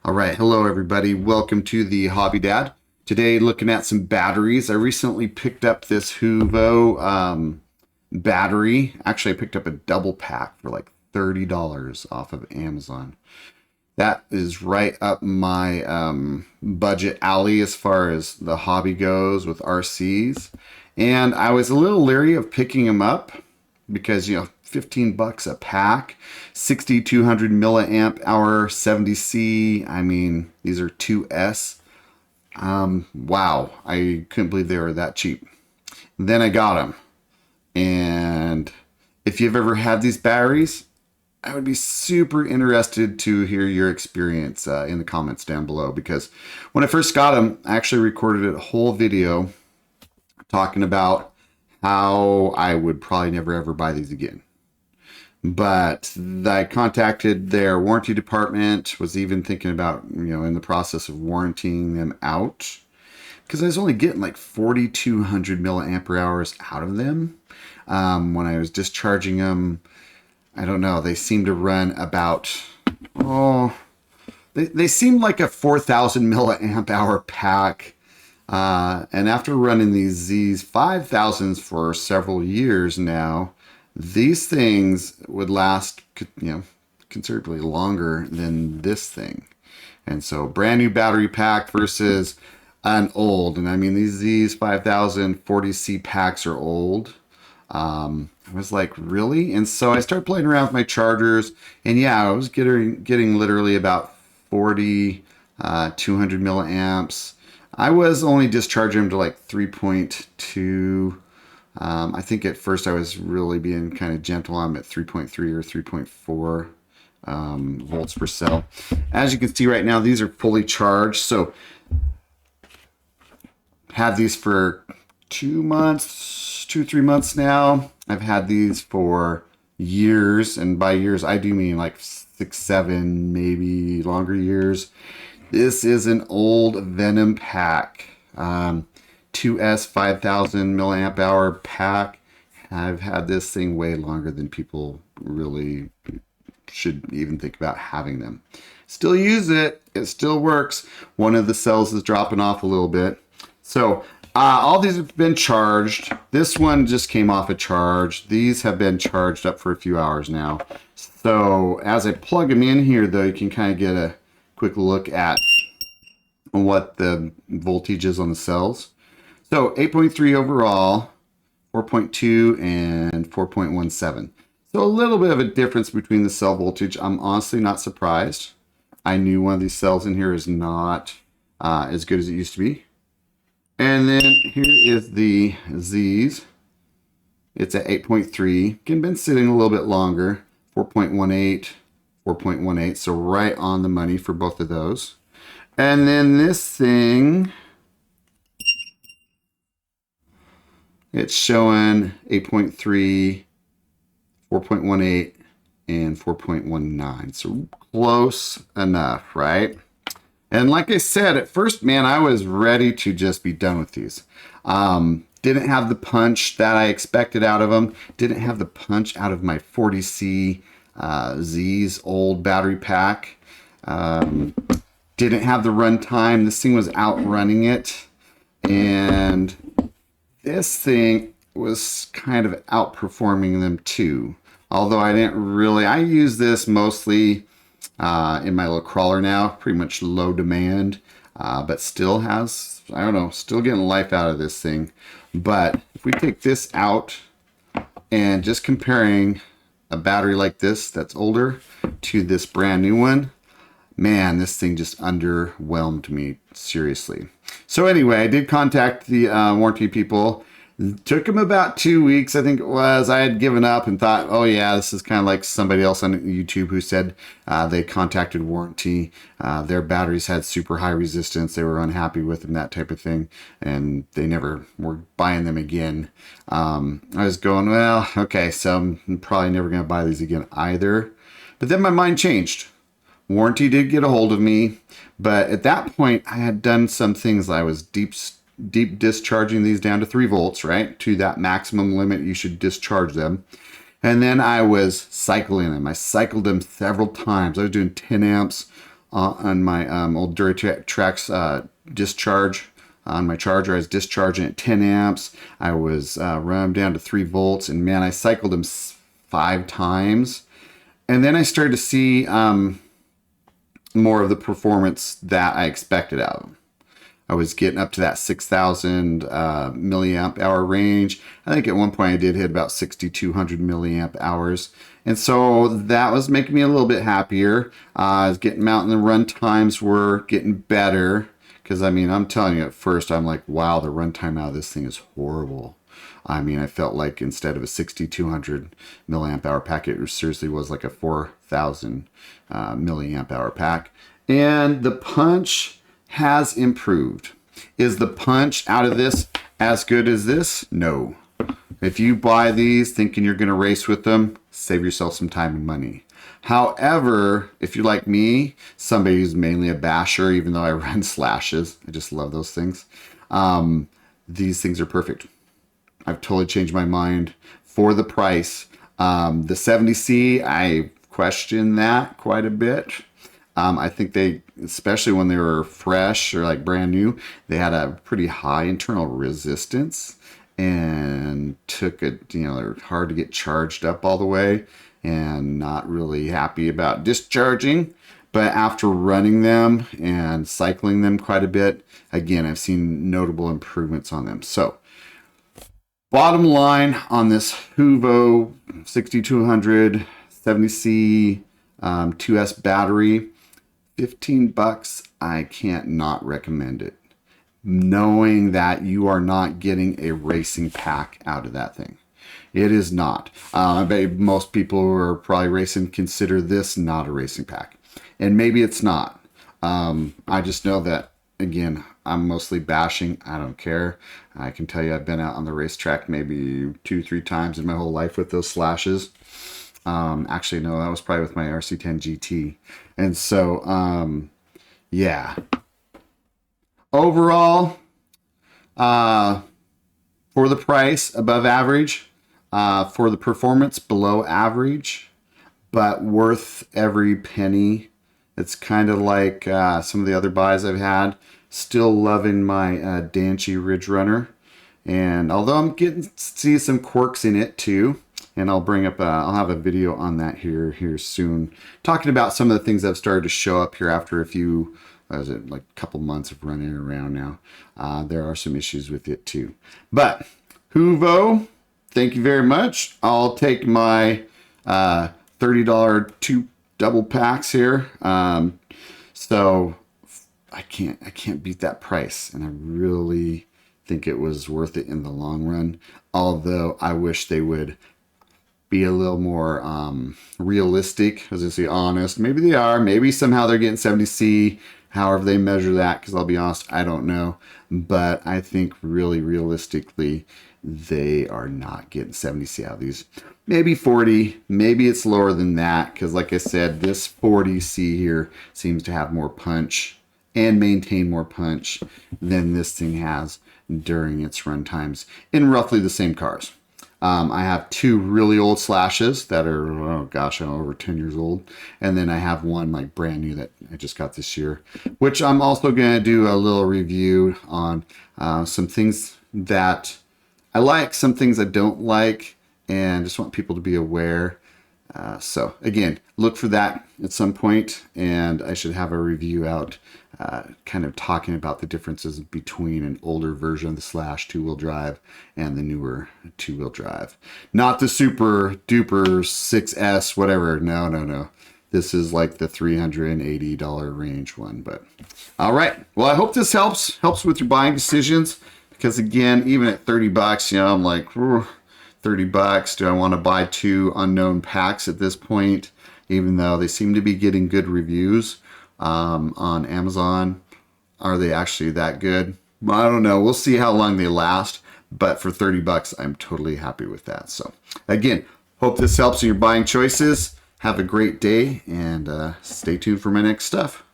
All right, hello everybody. Welcome to the Hobby Dad. Today, looking at some batteries. I recently picked up this Hoovo battery. Actually, I picked up a double pack for like $30 off of Amazon. That is right up my budget alley as far as the hobby goes with RCs. And I was a little leery of picking them up because, 15 bucks a pack, 6200 milliamp hour, 70C. I mean, these are 2S. Wow, I couldn't believe they were that cheap. Then I got them. And if you've ever had these batteries, I would be super interested to hear your experience in the comments down below, because when I first got them, I actually recorded a whole video talking about how I would probably never ever buy these again. But I contacted their warranty department, was even thinking about, in the process of warranting them out, because I was only getting like 4,200 milliampere hours out of them. When I was discharging them, I don't know, they seemed to run about, they seemed like a 4,000 milliamp hour pack. And after running these Z's 5000s for several years now, these things would last, considerably longer than this thing. And so brand new battery pack versus an old, and I mean, these 5000 40C packs are old. I was like, really? And so I started playing around with my chargers, and yeah, I was getting literally about 200 milliamps. I was only discharging them to like 3.2. I think at first I was really being kind of gentle. I'm at 3.3 or 3.4 volts per cell. As you can see right now, these are fully charged. So had these for 2 months, 3 months now. I've had these for years, and by years I do mean like 6, 7, maybe longer years. This is an old Venom pack. 2S 5000 milliamp hour pack. I've had this thing way longer than people really should even think about having them. Still use it. It still works. One of the cells is dropping off a little bit. So all these have been charged. This one just came off a charge. These have been charged up for a few hours now. So as I plug them in here, though, you can kind of get a quick look at what the voltage is on the cells. So 8.3 overall, 4.2 and 4.17. So a little bit of a difference between the cell voltage. I'm honestly not surprised. I knew one of these cells in here is not as good as it used to be. And then here is the Z's. It's at 8.3. Again, been sitting a little bit longer. 4.18, 4.18. So right on the money for both of those. And then this thing, it's showing 8.3, 4.18, and 4.19. So close enough, right? And like I said, at first, man, I was ready to just be done with these. Didn't have the punch that I expected out of them. Didn't have the punch out of my 40C Z's old battery pack. Didn't have the runtime. This thing was outrunning it. And this thing was kind of outperforming them too. Although I use this mostly in my little crawler now, pretty much low demand, but still has, still getting life out of this thing. But if we take this out and just comparing a battery like this that's older to this brand new one, man, this thing just underwhelmed me, seriously. So anyway, I did contact the warranty people. It took them about 2 weeks, I think it was. I had given up and thought, oh yeah, this is kind of like somebody else on YouTube who said they contacted warranty. Their batteries had super high resistance. They were unhappy with them, that type of thing. And they never were buying them again. I was going, well, okay, so I'm probably never going to buy these again either. But then my mind changed. Warranty did get a hold of me, but at that point I had done some things. I was deep discharging these down to 3 volts, right? To that maximum limit you should discharge them. And then I was cycling them. I cycled them several times. I was doing 10 amps on my old Duratrax discharge. On my charger, I was discharging at 10 amps. I was running down to 3 volts, and man, I cycled them 5 times. And then I started to see more of the performance that I expected out of them. I was getting up to that 6,000 milliamp hour range. I think at one point I did hit about 6,200 milliamp hours. And so that was making me a little bit happier. I was getting out, and the run times were getting better. Because, I mean, I'm telling you, at first I'm like, wow, the runtime out of this thing is horrible. I mean, I felt like instead of a 6,200 milliamp hour pack, it seriously was like a 4,000 milliamp hour pack. And the punch has improved. Is the punch out of this as good as this? No. If you buy these thinking you're going to race with them, save yourself some time and money. However, if you're like me, somebody who's mainly a basher, even though I run slashes, I just love those things. These things are perfect. I've totally changed my mind for the price. The 70C, I question that quite a bit. I think they, especially when they were fresh or like brand new, they had a pretty high internal resistance and they're hard to get charged up all the way, and not really happy about discharging. But after running them and cycling them quite a bit, again, I've seen notable improvements on them. So bottom line on this Hoovo 6200 70C 2S battery, $15, I can't not recommend it. Knowing that you are not getting a racing pack out of that thing. It is not. I bet most people who are probably racing consider this not a racing pack. And maybe it's not. I just know that, again, I'm mostly bashing. I don't care. I can tell you I've been out on the racetrack maybe 2-3 times in my whole life with those slashes. Actually, no, that was probably with my RC10 GT. And so, yeah. Overall, for the price, above average. For the performance, below average, but worth every penny. It's kind of like some of the other buys I've had. Still loving my Danchi Ridge Runner. And although I'm getting to see some quirks in it too, and I'll bring up, I'll have a video on that here soon, talking about some of the things that have started to show up here after a few, like a couple months of running around now. There are some issues with it too. But Hoovo, thank you very much. I'll take my $30 2 double packs here. So I can't beat that price, and I really think it was worth it in the long run. Although I wish they would be a little more realistic, as I say, honest. Maybe they are. Maybe somehow they're getting 70C. However they measure that, because I'll be honest, I don't know. But I think really realistically, they are not getting 70C out of these. Maybe 40, maybe it's lower than that, because like I said, this 40C here seems to have more punch and maintain more punch than this thing has during its run times in roughly the same cars. I have 2 really old slashes that are, oh gosh, I'm over 10 years old. And then I have one like brand new that I just got this year, which I'm also going to do a little review on some things that I like, some things I don't like, and just want people to be aware. So again, look for that at some point, and I should have a review out kind of talking about the differences between an older version of the Slash 2-wheel drive and the newer 2-wheel drive. Not the super duper 6S, whatever. No. This is like the $380 range one. But all right. Well, I hope this helps with your buying decisions, because again, even at $30, you know, I'm like, $30. Do I want to buy 2 unknown packs at this point? Even though they seem to be getting good reviews on Amazon. Are they actually that good? Well, I don't know. We'll see how long they last. But for $30, I'm totally happy with that. So again, hope this helps in your buying choices. Have a great day, and stay tuned for my next stuff.